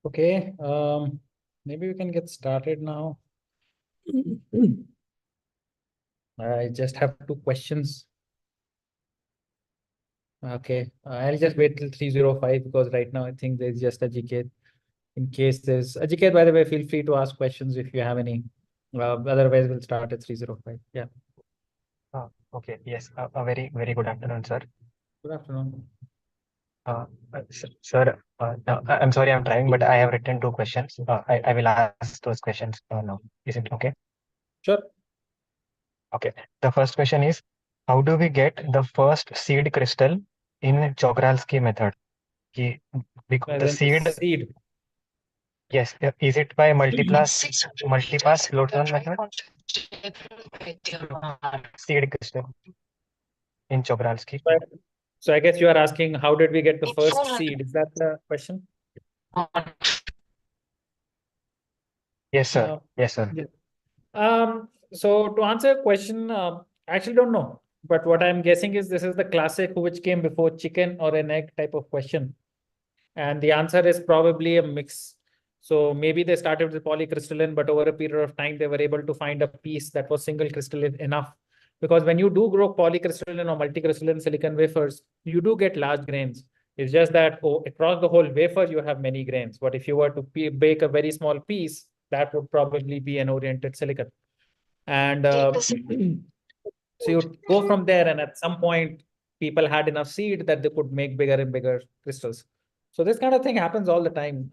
Okay, maybe we can get started now. I just have two questions. Okay, I'll just wait till 305 because right now I think there's just a GK. In case there's a GK, by the way, feel free to ask questions if you have any. Otherwise, we'll start at 305. Yeah. Okay. Yes. A very, very good afternoon, sir. Good afternoon. Sir, I'm sorry I'm trying, but I have written two questions. I will ask those questions now. Is it okay? Sure. Okay. The first question is, how do we get the first seed crystal in Jogralski method? Because the seed, yes, is it by multipass load zone method? Seed crystal in Jogralski. So I guess you are asking, how did we get the first seed? Is that the question? Yes, sir. Yes, sir. So to answer your question, I actually don't know. But what I'm guessing is this is the classic which came before chicken or an egg type of question. And the answer is probably a mix. So maybe they started with polycrystalline, but over a period of time, they were able to find a piece that was single crystalline enough. Because when you do grow polycrystalline or multicrystalline silicon wafers, you do get large grains. It's just that across the whole wafer, you have many grains. But if you were to bake a very small piece, that would probably be an oriented silicon. And so you go from there, and at some point, people had enough seed that they could make bigger and bigger crystals. So this kind of thing happens all the time.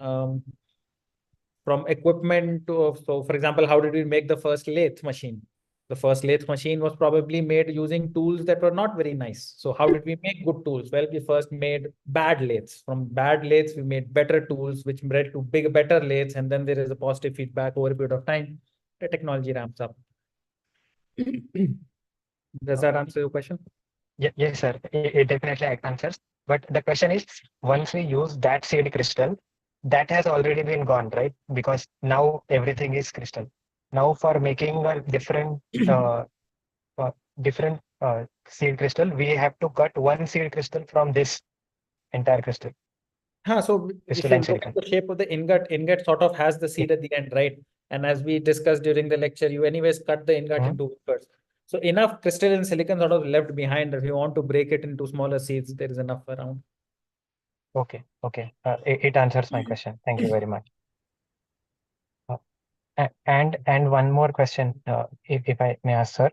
From equipment to, so for example, how did we make the first lathe machine? The first lathe machine was probably made using tools that were not very nice. So how did we make good tools? Well, we first made bad lathes. From bad lathes, we made better tools, which led to better lathes. And then there is a positive feedback over a period of time. The technology ramps up. Does that answer your question? Yes, sir. It definitely answers. But the question is, once we use that seed crystal, that has already been gone, right? Because now everything is crystal. Now for making a different seed crystal, we have to cut one seed crystal from this entire crystal. So if you look at the shape of the ingot sort of has the seed at the end, right? And as we discussed during the lecture, you anyways cut the ingot into wafers. So enough crystalline silicon sort of left behind. If you want to break it into smaller seeds, there is enough around. Okay. It answers my question. Thank you very much. And one more question, if I may ask, sir.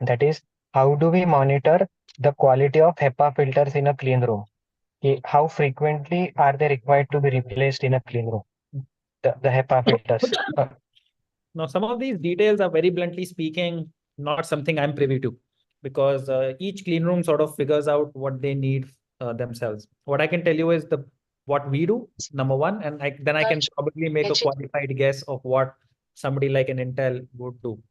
That is, how do we monitor the quality of HEPA filters in a clean room? How frequently are they required to be replaced in a clean room? The HEPA filters. Now, some of these details are very bluntly speaking, not something I'm privy to, because each clean room sort of figures out what they need themselves. What I can tell you is what we do, number one, and then I can probably make a qualified guess of what somebody like an Intel would do.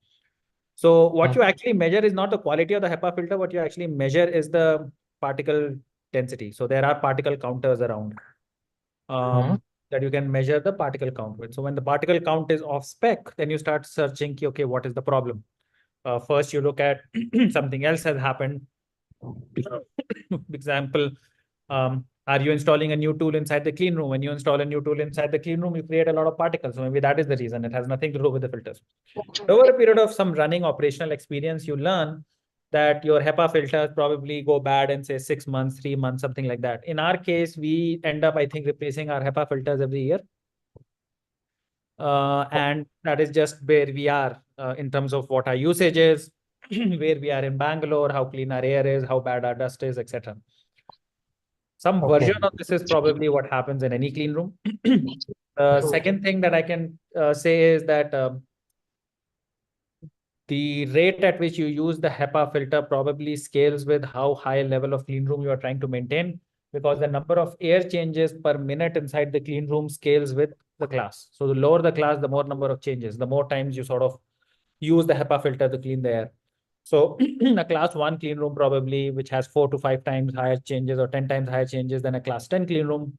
So what you actually measure is not the quality of the HEPA filter. What you actually measure is the particle density. So there are particle counters around. That you can measure the particle count with. So when the particle count is off spec, then you start searching, okay, what is the problem? First, you look at something else has happened. Example, are you installing a new tool inside the clean room? When you install a new tool inside the clean room, you create a lot of particles. So maybe that is the reason. It has nothing to do with the filters. Over a period of some running operational experience, you learn that your HEPA filters probably go bad in say 6 months, 3 months, something like that. In our case, we end up, I think, replacing our HEPA filters every year. And that is just where we are in terms of what our usage is, where we are in Bangalore, how clean our air is, how bad our dust is, etc. Some version of this is probably what happens in any clean room. The second thing that I can say is that the rate at which you use the HEPA filter probably scales with how high a level of clean room you are trying to maintain, because the number of air changes per minute inside the clean room scales with the class. So the lower the class, the more number of changes, the more times you sort of use the HEPA filter to clean the air. So a class 1 clean room probably, which has 4 to 5 times higher changes or 10 times higher changes than a class 10 clean room,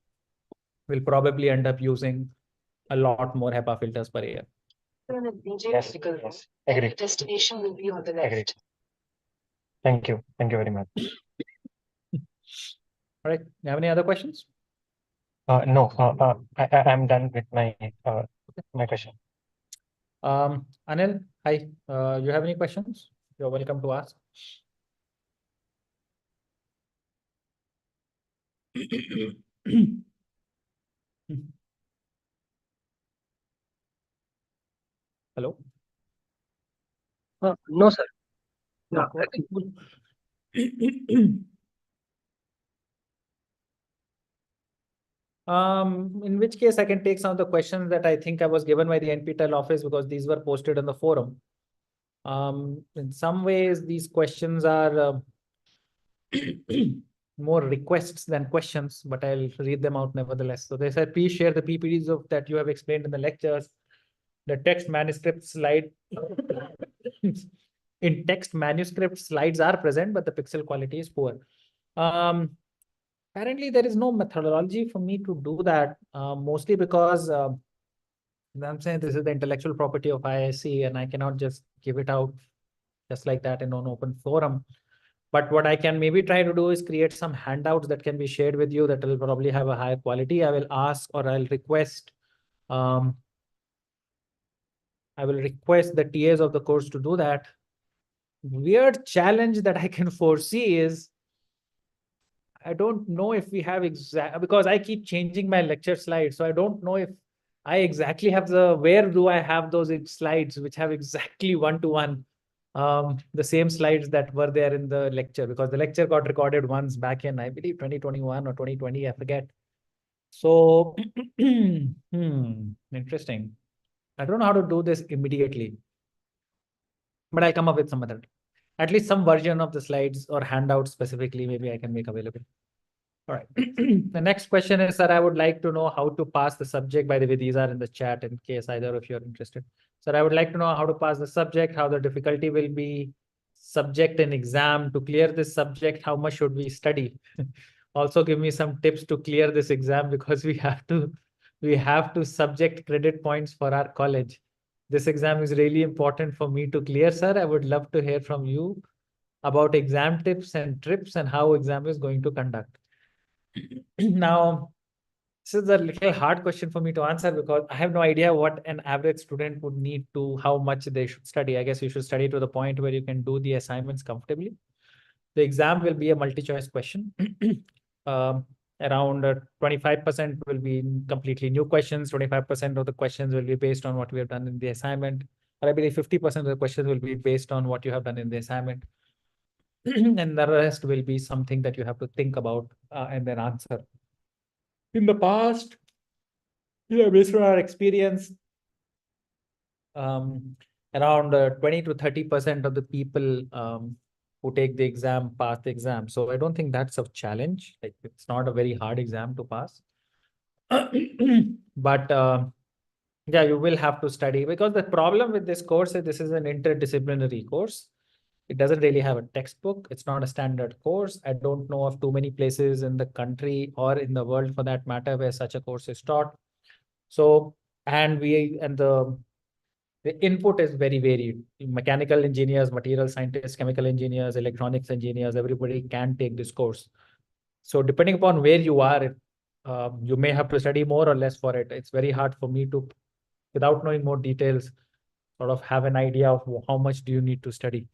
will probably end up using a lot more HEPA filters per year. Yes. Agreed. Destination will be on the left. Thank you. Thank you very much. All right. You have any other questions? No, I'm done with my question. Anil, hi. You have any questions? You're welcome to ask. Hello? No, sir. No. In which case I can take some of the questions that I think I was given by the NPTEL office because these were posted on the forum. In some ways, these questions are more requests than questions, but I'll read them out nevertheless. So they said, please share the PPTs of that you have explained in the lectures. The text manuscript slide in text manuscript slides are present, but the pixel quality is poor. Apparently, there is no methodology for me to do that, mostly because I'm saying this is the intellectual property of IISc, and I cannot just give it out just like that in an open forum. But what I can maybe try to do is create some handouts that can be shared with you that will probably have a higher quality. I will ask or I'll request the TAs of the course to do that. Weird challenge that I can foresee is I don't know if we have because I keep changing my lecture slides. So I don't know if I exactly have where do I have those slides which have exactly one-to-one the same slides that were there in the lecture, because the lecture got recorded once back in, I believe, 2021 or 2020, I forget. So, interesting. I don't know how to do this immediately, but I'll come up with some other, at least some version of the slides or handouts specifically, maybe I can make available. All right. The next question is, sir, I would like to know how to pass the subject. By the way, these are in the chat in case either of you are interested. Sir, I would like to know how to pass the subject, how the difficulty will be, subject in exam. To clear this subject, how much should we study? Also, give me some tips to clear this exam because we have to subject credit points for our college. This exam is really important for me to clear, sir. I would love to hear from you about exam tips and trips and how exam is going to conduct. Now, this is a little hard question for me to answer because I have no idea what an average student would need to, how much they should study. I guess you should study to the point where you can do the assignments comfortably. The exam will be a multi-choice question. Around 25% will be completely new questions. 25% of the questions will be based on what we have done in the assignment. Or I believe 50% of the questions will be based on what you have done in the assignment. And the rest will be something that you have to think about and then answer. In the past, based on our experience, around 20 to 30% of the people who take the exam pass the exam. So I don't think that's a challenge. Like, it's not a very hard exam to pass. But yeah, you will have to study, because the problem with this course is this is an interdisciplinary course. It doesn't really have a textbook. It's not a standard course. I don't know of too many places in the country or in the world for that matter where such a course is taught. So, the input is very varied. Mechanical engineers, material scientists, chemical engineers, electronics engineers, everybody can take this course. So depending upon where you are, you may have to study more or less for it. It's very hard for me to, without knowing more details, sort of have an idea of how much do you need to study.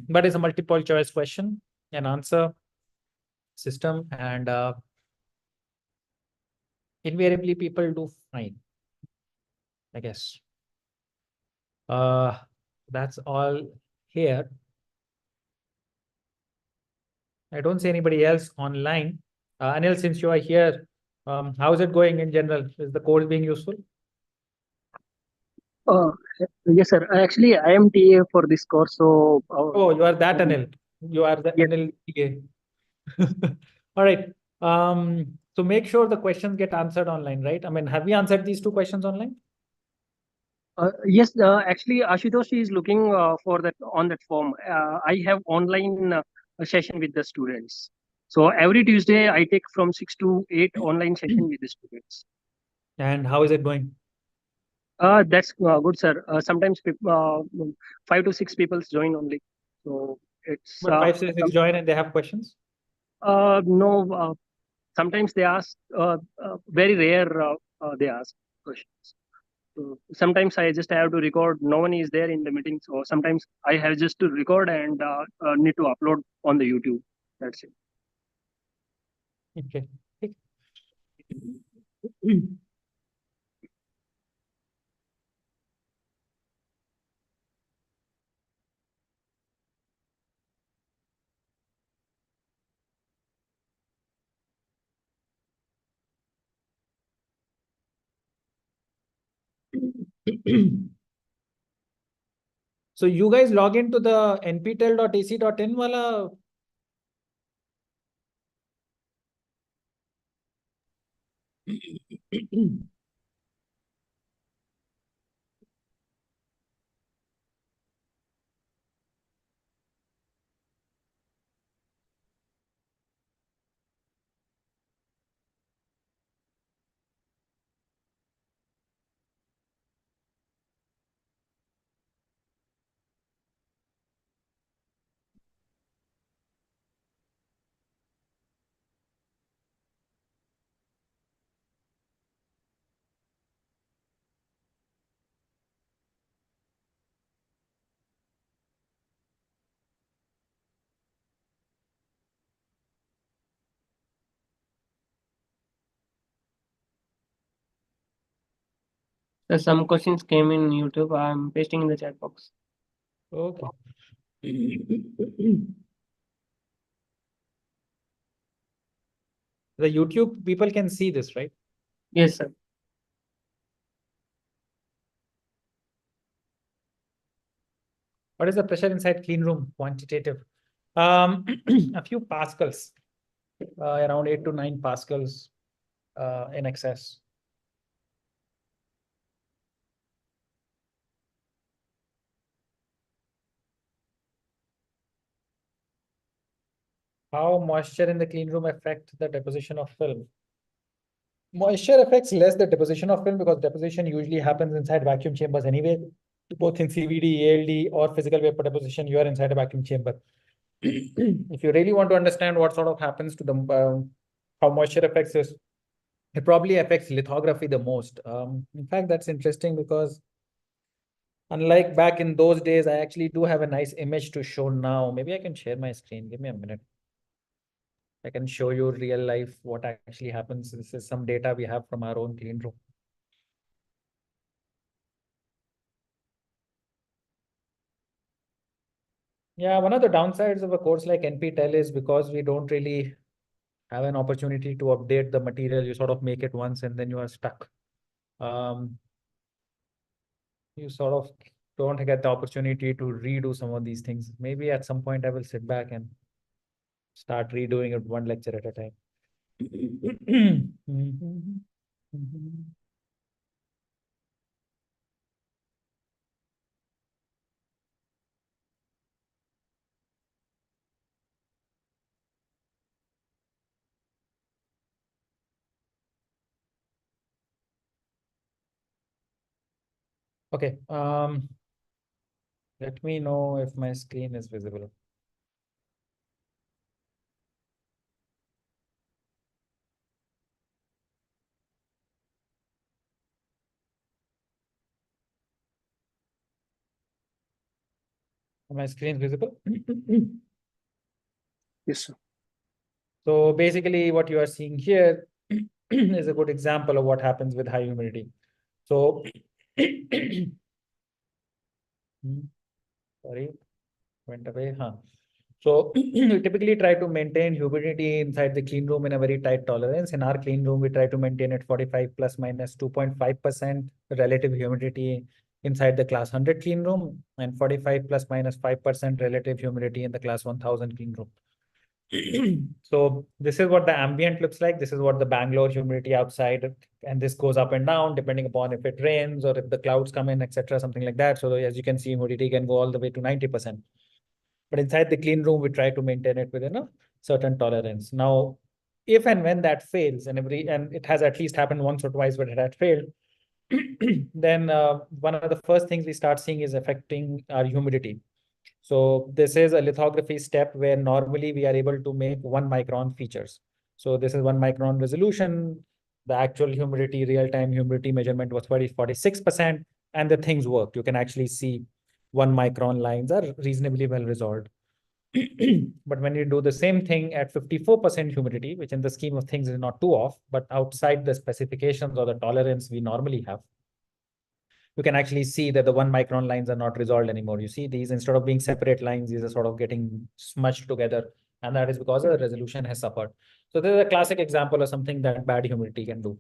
But it's a multiple choice question and answer system, and invariably people do fine, I guess. That's all here. I don't see anybody else online. Anil, since you are here, how is it going in general? Is the course being useful? Yes, sir. Actually, I am TA for this course. So, Oh, you are that Anil. You are the yes. Anil TA. All right. So make sure the questions get answered online, right? I mean, have we answered these two questions online? Yes, actually, Ashutosh is looking for that on that form. I have online session with the students. So every Tuesday, I take from 6 to 8 online session with the students. And how is it going? That's good, sir. Sometimes 5 to 6 people join only. So It's But 566 join and they have questions? no. Sometimes they ask. Very rare. They ask questions. So sometimes I just have to record. No one is there in the meeting, so sometimes I have just to record and need to upload on the YouTube. That's it. Okay. So you guys log into the nptel.ac.in wala. So some questions came in YouTube. I'm pasting in the chat box. Okay. The YouTube people can see this, right? Yes, sir. What is the pressure inside clean room? Quantitative. A few pascals, around 8 to 9 pascals in excess. How moisture in the clean room affect the deposition of film? Moisture affects less the deposition of film because deposition usually happens inside vacuum chambers anyway. Both in CVD, ALD, or physical vapor deposition, you are inside a vacuum chamber. If you really want to understand what sort of happens to the how moisture affects this, it probably affects lithography the most. In fact, that's interesting because unlike back in those days, I actually do have a nice image to show now. Maybe I can share my screen. Give me a minute. I can show you real life what actually happens. This is some data we have from our own clean room. Yeah, one of the downsides of a course like NPTEL is because we don't really have an opportunity to update the material. You sort of make it once and then you are stuck. You sort of don't get the opportunity to redo some of these things. Maybe at some point I will sit back and start redoing it one lecture at a time. Okay. Let me know if my screen is visible. My screen visible? Yes, sir. So basically what you are seeing here is a good example of what happens with high humidity. So, sorry, went away. Huh. So we typically try to maintain humidity inside the clean room in a very tight tolerance. In our clean room, we try to maintain it 45 plus minus 2.5% relative humidity inside the class 100 clean room and 45 plus minus 5% relative humidity in the class 1000 clean room. So this is what the ambient looks like. This is what the Bangalore humidity outside, and this goes up and down depending upon if it rains or if the clouds come in, etc., something like that. So as you can see, humidity can go all the way to 90%. But inside the clean room, we try to maintain it within a certain tolerance. Now, if and when that fails, and it has at least happened once or twice, but it had failed, then one of the first things we start seeing is affecting our humidity. So this is a lithography step where normally we are able to make 1 micron features. So this is 1 micron resolution. The actual humidity, real-time humidity measurement was 46%, and the things work. You can actually see 1 micron lines are reasonably well resolved. But when you do the same thing at 54% humidity, which in the scheme of things is not too off, but outside the specifications or the tolerance we normally have, you can actually see that the 1 micron lines are not resolved anymore. You see these, instead of being separate lines, these are sort of getting smudged together. And that is because the resolution has suffered. So this is a classic example of something that bad humidity can do.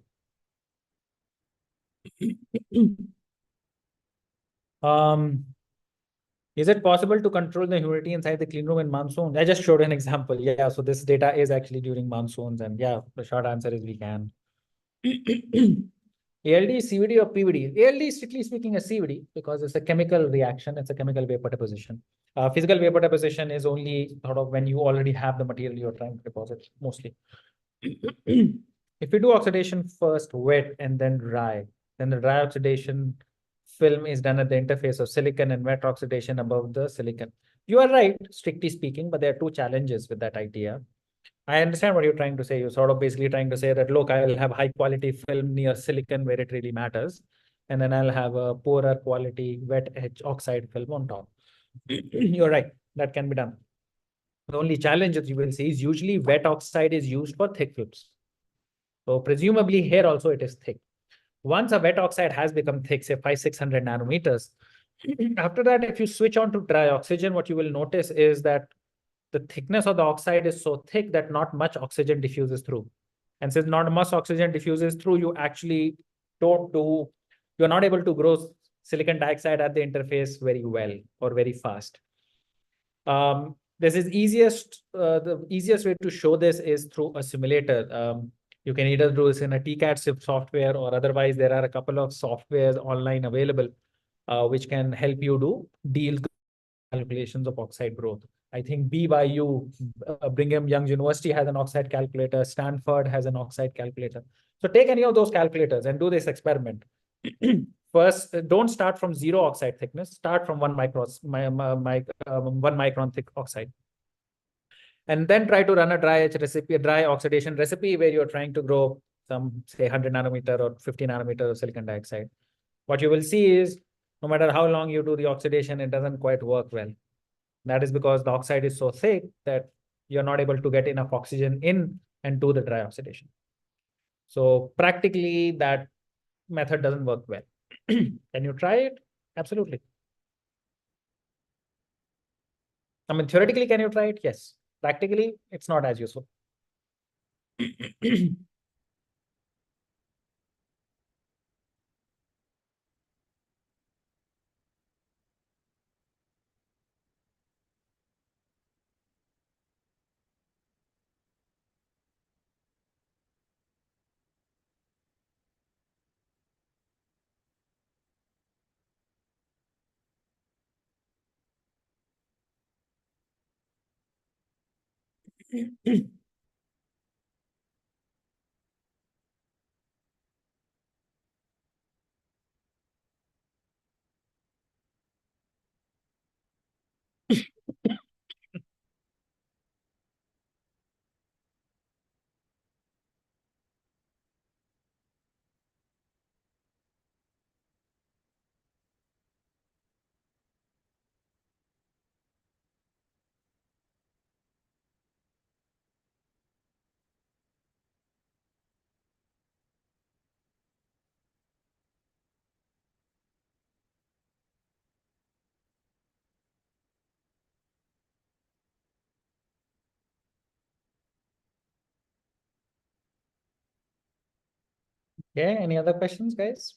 Is it possible to control the humidity inside the clean room in monsoon? I just showed an example. Yeah, so this data is actually during monsoons. And yeah, the short answer is we can. ALD is CVD or PVD? ALD is strictly speaking a CVD because it's a chemical reaction. It's a chemical vapor deposition. Physical vapor deposition is only sort of when you already have the material you're trying to deposit, mostly. If you do oxidation first wet and then dry, then the dry oxidation film is done at the interface of silicon and wet oxidation above the silicon. You are right, strictly speaking, but there are two challenges with that idea. I understand what you're trying to say. You're sort of basically trying to say that, look, I'll have high quality film near silicon where it really matters. And then I'll have a poorer quality wet edge oxide film on top. You're right. That can be done. The only challenge that you will see is usually wet oxide is used for thick films. So presumably here also it is thick. Once a wet oxide has become thick, say 500-600 nanometers, after that, if you switch on to dry oxygen, what you will notice is that the thickness of the oxide is so thick that not much oxygen diffuses through. And since not much oxygen diffuses through, you actually you're not able to grow silicon dioxide at the interface very well or very fast. This is the easiest way to show this is through a simulator. You can either do this in a TCAD software, or otherwise there are a couple of softwares online available which can help you do deal calculations of oxide growth. I think BYU, Brigham Young University has an oxide calculator. Stanford has an oxide calculator. So take any of those calculators and do this experiment. First, don't start from 0 oxide thickness. Start from 1 micron thick oxide. And then try to run a dry oxidation recipe where you're trying to grow some, say, 100 nanometer or 50 nanometer of silicon dioxide. What you will see is, no matter how long you do the oxidation, it doesn't quite work well. That is because the oxide is so thick that you're not able to get enough oxygen in and do the dry oxidation. So practically that method doesn't work well. Can you try it? Absolutely. I mean, theoretically, can you try it? Yes. Practically, it's not as useful. Okay, any other questions, guys?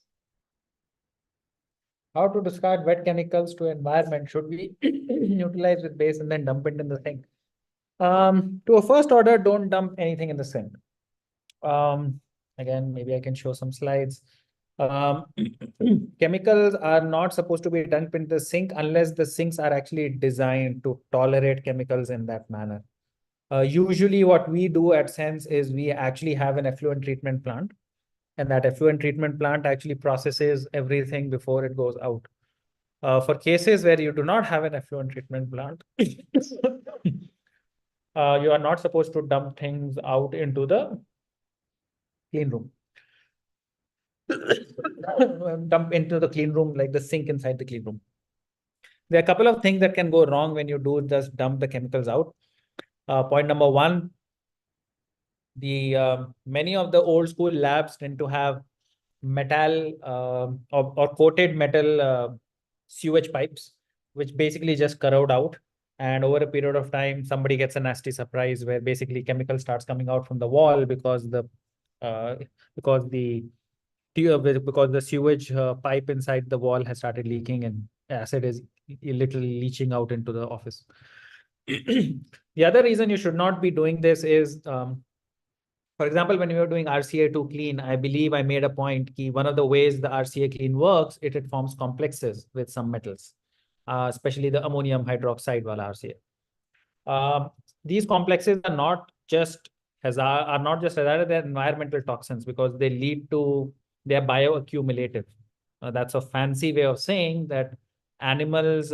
How to discard wet chemicals to environment? Should we utilize with base and then dump it in the sink? To a first order, don't dump anything in the sink. Again, maybe I can show some slides. Chemicals are not supposed to be dumped in the sink unless the sinks are actually designed to tolerate chemicals in that manner. Usually what we do at Sense is we actually have an effluent treatment plant, and that effluent treatment plant actually processes everything before it goes out. For cases where you do not have an effluent treatment plant, you are not supposed to dump things out into the clean room. Dump into the clean room, like the sink inside the clean room. There are a couple of things that can go wrong when you do just dump the chemicals out. Point number one, the many of the old school labs tend to have metal or coated metal sewage pipes, which basically just corrode out. And over a period of time, somebody gets a nasty surprise where basically chemical starts coming out from the wall uh, because the because the sewage pipe inside the wall has started leaking and acid is literally leaching out into the office. The other reason you should not be doing this is, for example, when we were doing RCA2 clean, I believe I made a point that one of the ways the RCA clean works, it forms complexes with some metals, especially the ammonium hydroxide wala RCA. These complexes are not just hazard, they're environmental toxins because they're bioaccumulative. That's a fancy way of saying that animals,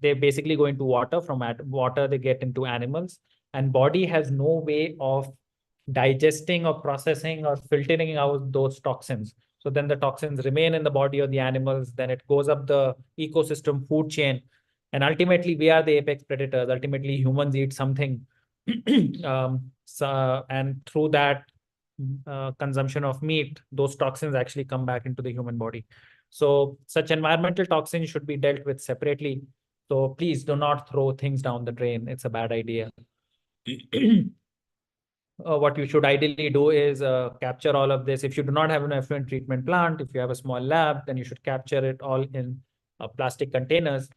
they basically go into water. From water, they get into animals, and body has no way of digesting or processing or filtering out those toxins. So then the toxins remain in the body of the animals, then it goes up the ecosystem food chain. And ultimately, we are the apex predators. Ultimately, humans eat something. And through that consumption of meat, those toxins actually come back into the human body. So such environmental toxins should be dealt with separately. So please do not throw things down the drain. It's a bad idea. What you should ideally do is capture all of this. If you do not have an effluent treatment plant, if you have a small lab, then you should capture it all in plastic containers.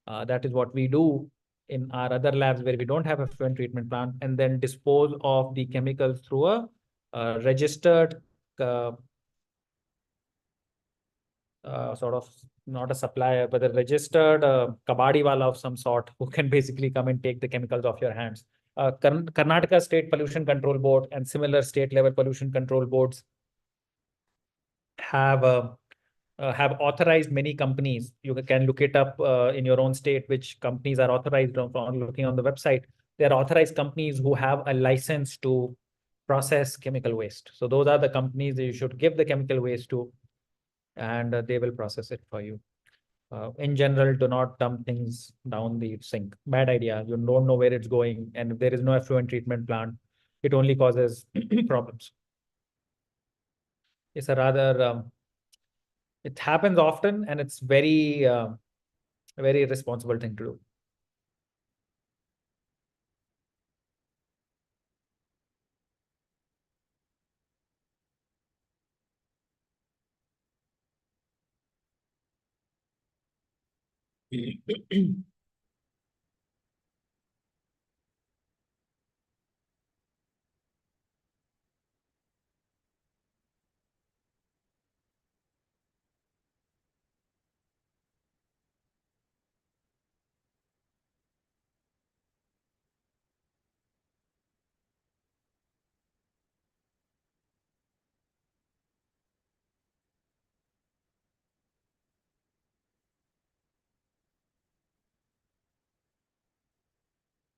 That is what we do in our other labs where we don't have a effluent treatment plant, and then dispose of the chemicals through a registered uh, sort of, not a supplier, but a registered kabadi wala of some sort who can basically come and take the chemicals off your hands. Karnataka State Pollution Control Board and similar state level pollution control boards have have authorized many companies. You can look it up in your own state, which companies are authorized on looking on the website. There are authorized companies who have a license to process chemical waste. So those are the companies that you should give the chemical waste to, and they will process it for you. In general, do not dump things down the sink. Bad idea. You don't know where it's going. And if there is no effluent treatment plant, it only causes problems. It's a rather, it happens often and it's very irresponsible thing to do.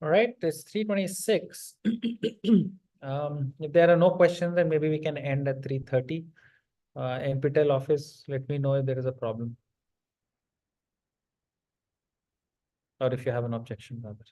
All right, it's 3:26. If there are no questions, then maybe we can end at 3:30. NPTEL office, let me know if there is a problem. Or if you have an objection, rather.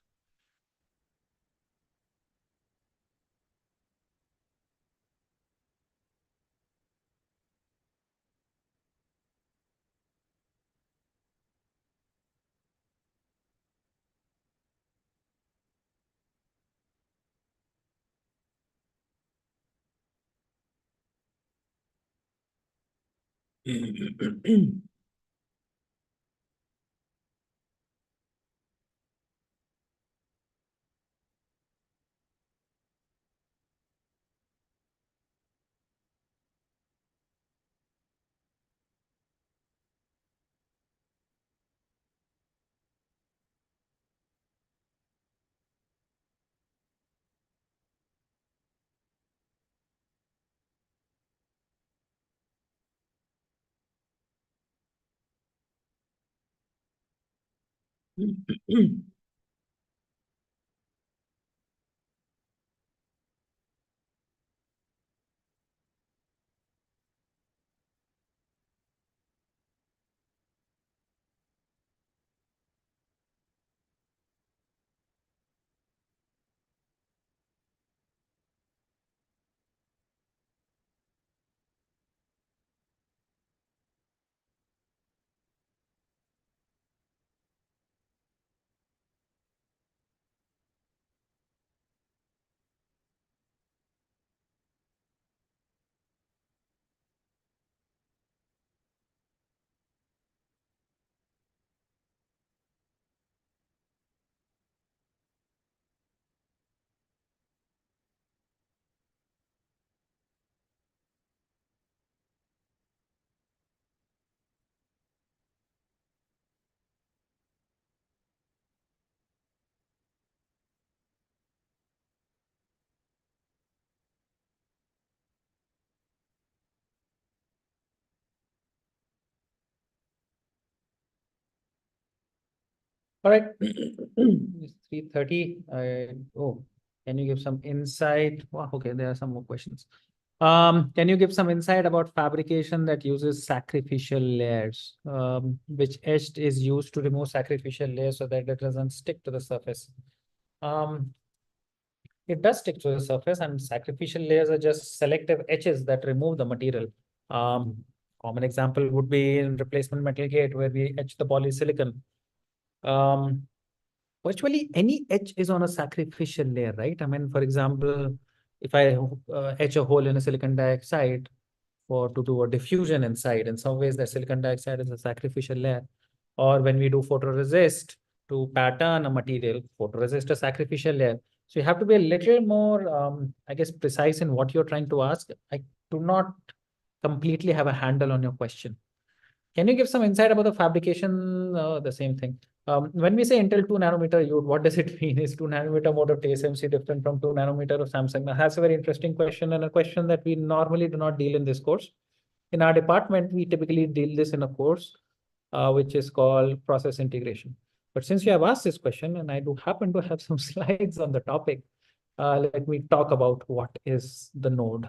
All right, it's 3:30. Oh, can you give some insight? Wow, okay, there are some more questions. Can you give some insight about fabrication that uses sacrificial layers? Which edge is used to remove sacrificial layers so that it doesn't stick to the surface? It does stick to the surface, and sacrificial layers are just selective etches that remove the material. Common example would be in replacement metal gate where we etch the polysilicon. Virtually any etch is on a sacrificial layer, right? I mean, for example, if I etch a hole in a silicon dioxide to do a diffusion inside, in some ways that silicon dioxide is a sacrificial layer. Or when we do photoresist to pattern a material, photoresist a sacrificial layer. So you have to be a little more, I guess, precise in what you're trying to ask. I do not completely have a handle on your question. Can you give some insight about the fabrication? The same thing. When we say Intel 2 nanometer, what does it mean? Is 2 nanometer mode of TSMC different from 2 nanometer of Samsung? Now, that's a very interesting question, and a question that we normally do not deal in this course. In our department, we typically deal this in a course which is called process integration. But since you have asked this question, and I do happen to have some slides on the topic, let me talk about what is the node.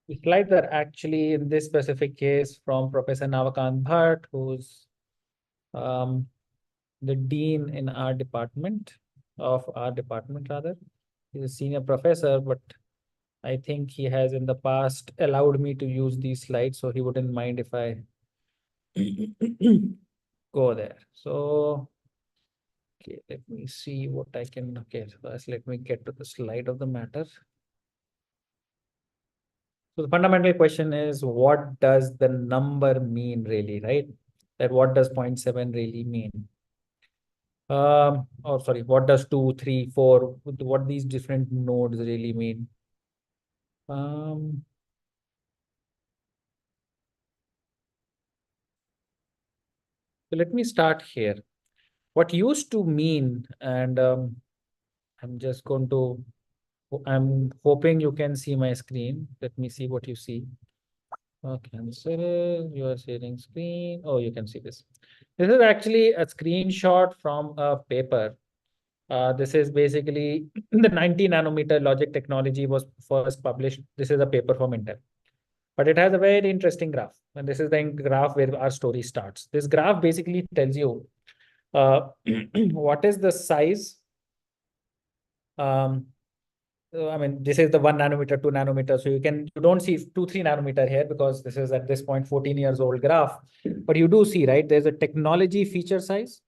The slides are actually, in this specific case, from Professor Navakant Bhatt, who's the dean in our department, rather. He's a senior professor, but I think he has in the past allowed me to use these slides, so he wouldn't mind if I go there. So, okay, let me see what I can, okay, first let me get to the slide of the matter. So the fundamental question is, what does the number mean really, right? That what does 0.7 really mean? Or sorry, what does 2, 3, 4, what these different nodes really mean? So let me start here. What used to mean, and I'm just going to, I'm hoping you can see my screen. Let me see what you see. Cancel, you are sharing screen. Oh, you can see this. This is actually a screenshot from a paper. This is basically the 90 nanometer logic technology was first published. This is a paper from Intel. But it has a very interesting graph. And this is the graph where our story starts. This graph basically tells you what is the size. I mean, this is the 1 nanometer, 2 nanometer. So you don't see 2, 3 nanometer here because this is at this point 14 years old graph. But you do see, right? There's a technology feature size,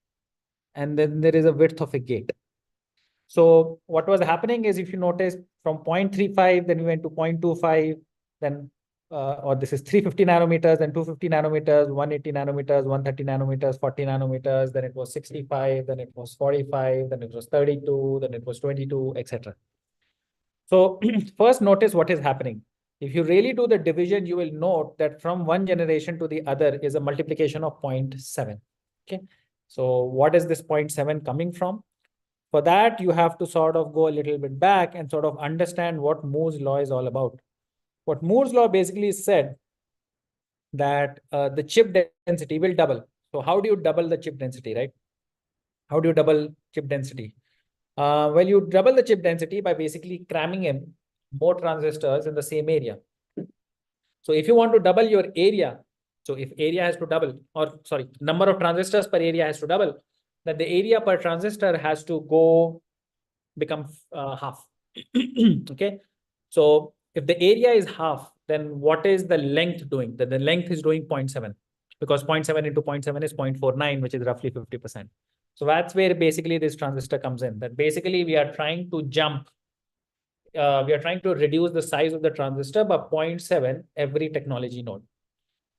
and then there is a width of a gate. So what was happening is, if you notice, from 0.35, then we went to 0.25, then or this is 350 nanometers, then 250 nanometers, 180 nanometers, 130 nanometers, 40 nanometers, then it was 65, then it was 45, then it was 32, then it was 22, etc. So first notice what is happening. If you really do the division, you will note that from one generation to the other is a multiplication of 0.7. Okay. So what is this 0.7 coming from? For that, you have to sort of go a little bit back and sort of understand what Moore's law is all about. What Moore's law basically said that the chip density will double. So how do you double the chip density, right? How do you double chip density? Well, you double the chip density by basically cramming in more transistors in the same area. So if you want to double your area, so if area has to double, or sorry, number of transistors per area has to double, then the area per transistor has to go become half. Okay. So if the area is half, then what is the length doing? The length is doing 0.7, because 0.7 into 0.7 is 0.49, which is roughly 50%. So that's where basically this transistor comes in. That basically we are trying to jump, we are trying to reduce the size of the transistor by 0.7 every technology node.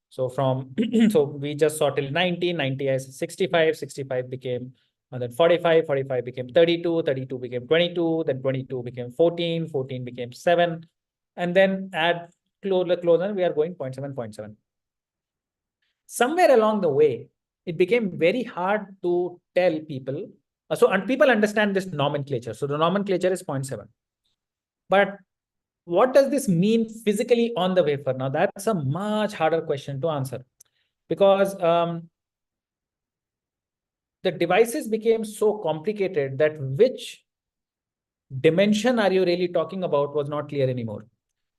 So from, so we just saw till 90, 90 as 65, 65 became, then 45, 45 became 32, 32 became 22, then 22 became 14, 14 became 7, and then add closer, we are going 0.7, 0.7. Somewhere along the way, it became very hard to tell people. And people understand this nomenclature. So the nomenclature is 0.7. But what does this mean physically on the wafer? Now, that's a much harder question to answer, because the devices became so complicated that which dimension are you really talking about was not clear anymore.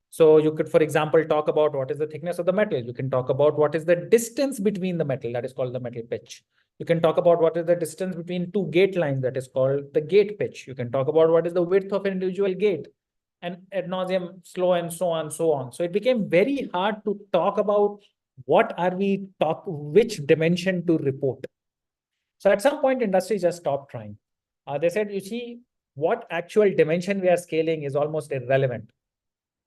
So you could, for example, talk about what is the thickness of the metal. You can talk about what is the distance between the metal, that is called the metal pitch. You can talk about what is the distance between two gate lines, that is called the gate pitch. You can talk about what is the width of an individual gate, and ad nauseum, slow, and so on, so on. So it became very hard to talk about which dimension to report. So at some point, industry just stopped trying. They said, you see, what actual dimension we are scaling is almost irrelevant.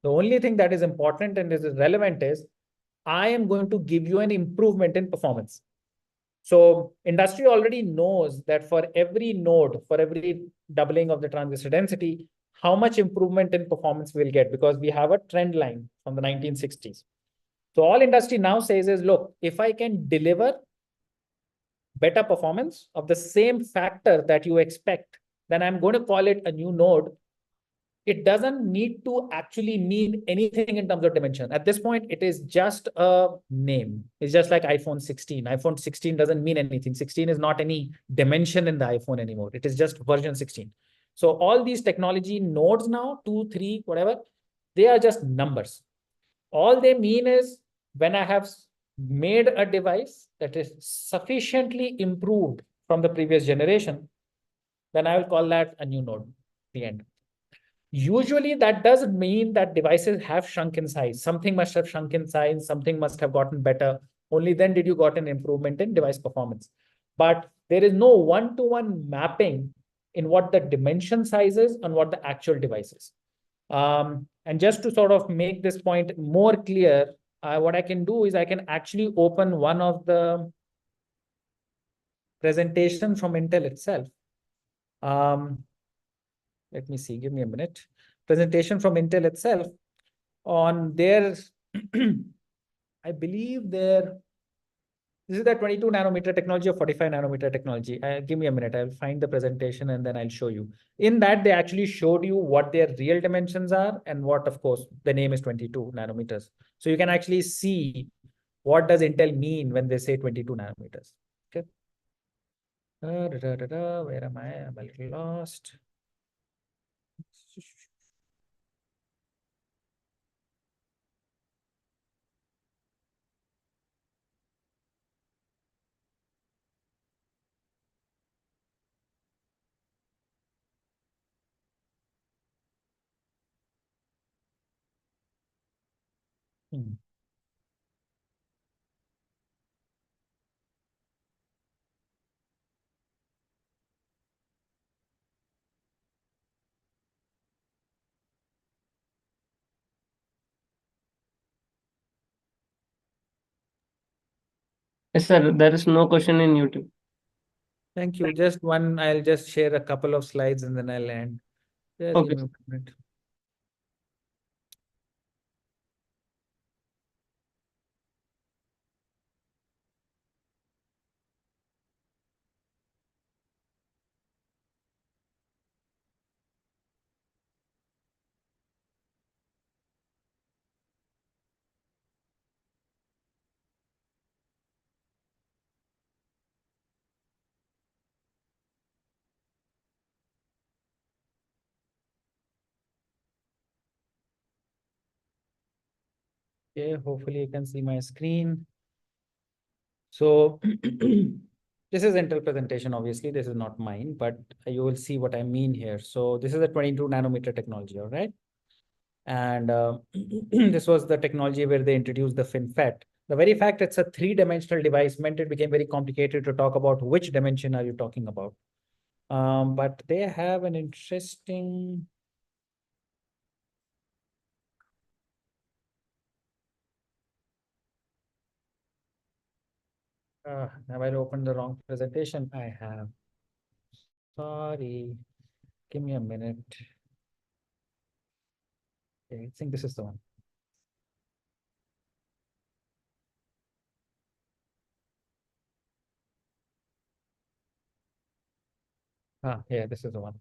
The only thing that is important and is relevant is I am going to give you an improvement in performance. So industry already knows that for every node, for every doubling of the transistor density, how much improvement in performance we'll get, because we have a trend line from the 1960s. So all industry now says is, look, if I can deliver better performance of the same factor that you expect, then I'm going to call it a new node. It doesn't need to actually mean anything in terms of dimension. At this point, it is just a name. It's just like iPhone 16. iPhone 16 doesn't mean anything. 16 is not any dimension in the iPhone anymore. It is just version 16. So all these technology nodes now, 2, 3, whatever, they are just numbers. All they mean is when I have made a device that is sufficiently improved from the previous generation, then I will call that a new node, the end. Usually that doesn't mean that devices have shrunk in size. Something must have shrunk in size, something must have gotten better. Only then did you got an improvement in device performance. But there is no one-to-one mapping in what the dimension size is and what the actual device is. And just to sort of make this point more clear, what I can do is I can actually open one of the presentations from Intel itself. Let me see, give me a minute. Presentation from Intel itself on their, I believe this is the 22 nanometer technology or 45 nanometer technology. Give me a minute. I'll find the presentation and then I'll show you. In that, they actually showed you what their real dimensions are and what, of course, the name is 22 nanometers. So you can actually see what does Intel mean when they say 22 nanometers. Okay. Where am I? I'm a little lost. Hmm. Yes, sir. There is no question in YouTube. Thank you. Just one, I'll just share a couple of slides and then I'll end. Just Okay. give me a minute. Okay, hopefully you can see my screen. So this is Intel presentation, obviously, this is not mine, but you will see what I mean here. So this is a 22 nanometer technology, all right? And this was the technology where they introduced the FinFET. The very fact it's a three-dimensional device meant it became very complicated to talk about which dimension are you talking about. But they have an interesting. Have I opened the wrong presentation? I have. Sorry. Give me a minute. Okay, I think this is the one. Yeah, this is the one.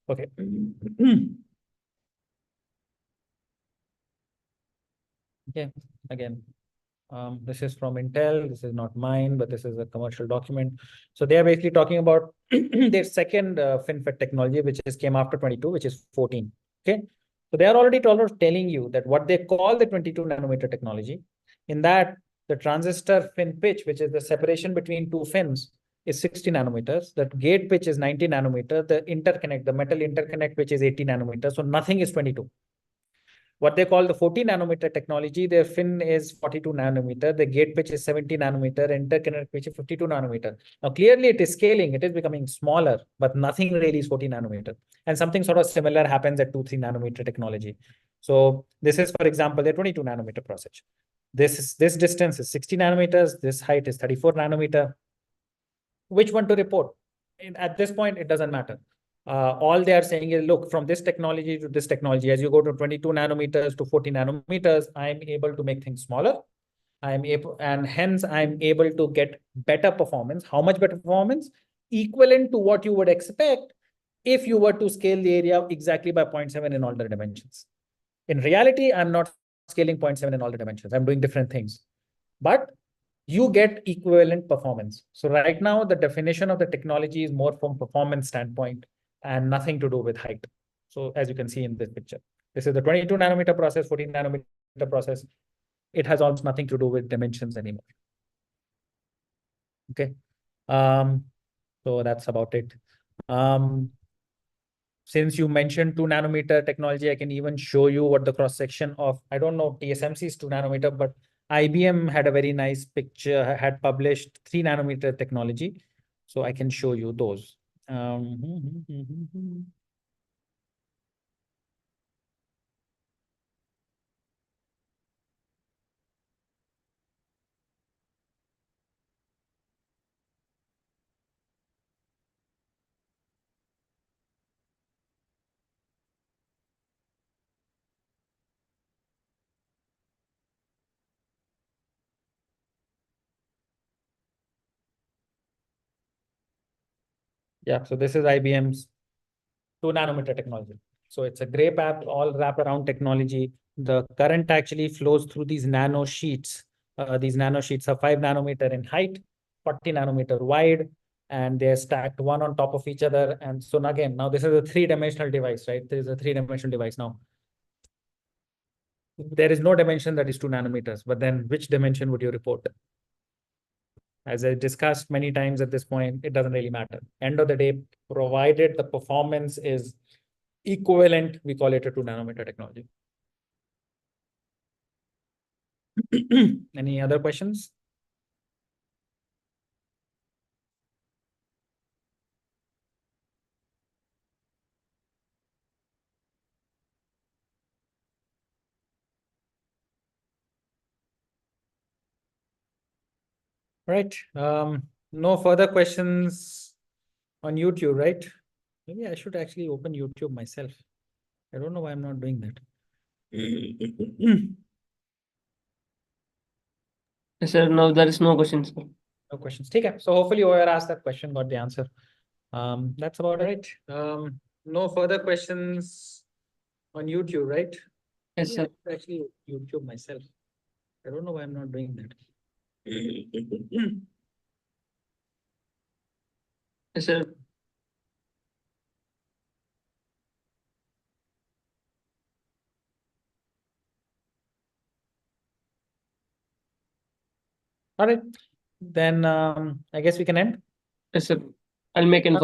Okay. Okay, again, this is from Intel. This is not mine, but this is a commercial document. So they are basically talking about their second FinFET technology, which is came after 22, which is 14. Okay. So they are already telling you that what they call the 22 nanometer technology, in that the transistor fin pitch, which is the separation between two fins, is 60 nanometers. The gate pitch is 90 nanometer. The interconnect, the metal interconnect, which is 80 nanometers. So nothing is 22. What they call the 40 nanometer technology, their fin is 42 nanometer, the gate pitch is 70 nanometer, interconnect pitch is 52 nanometer. Now, clearly it is scaling, it is becoming smaller, but nothing really is 40 nanometer. And something sort of similar happens at 2, 3 nanometer technology. So this is, for example, the 22 nanometer process. This distance is 60 nanometers, this height is 34 nanometer. Which one to report? At this point, it doesn't matter. All they are saying is, look, from this technology to this technology, as you go to 22 nanometers to 40 nanometers, I'm able to make things smaller. I'm able, and hence I'm able to get better performance. How much better performance? Equivalent to what you would expect if you were to scale the area exactly by 0.7 in all the dimensions. In reality, I'm not scaling 0.7 in all the dimensions. I'm doing different things. But you get equivalent performance. So right now, the definition of the technology is more from performance standpoint and nothing to do with height. So as you can see in this picture, this is the 22 nanometer process, 14 nanometer process. It has almost nothing to do with dimensions anymore. Okay. So that's about it. Since you mentioned 2 nanometer technology, I can even show you what the cross section of, I don't know, TSMC is 2 nanometer, but IBM had a very nice picture, had published 3 nanometer technology. So I can show you those. Yeah, so this is IBM's 2 nanometer technology. So it's a gray app, all wraparound technology. The current actually flows through these nano sheets. These nano sheets are 5 nanometer in height, 40 nanometer wide, and they're stacked one on top of each other. And so again, now this is a 3-dimensional device, right? This is a 3-dimensional device now. There is no dimension that is 2 nanometers, but then which dimension would you report? As I discussed many times at this point, it doesn't really matter. End of the day, provided the performance is equivalent, we call it a 2 nanometer technology. Any other questions? Right. No further questions on YouTube, right? Maybe I should actually open YouTube myself. I don't know why I'm not doing that. Yes, sir. No, there is no question, sir. No questions. Okay. So hopefully whoever asked that question got the answer. That's about it. No further questions on YouTube, right? Yes, sir. Actually, YouTube myself. I don't know why I'm not doing that. Yes, sir. All right. Then I guess we can end. Yes, sir. I'll make an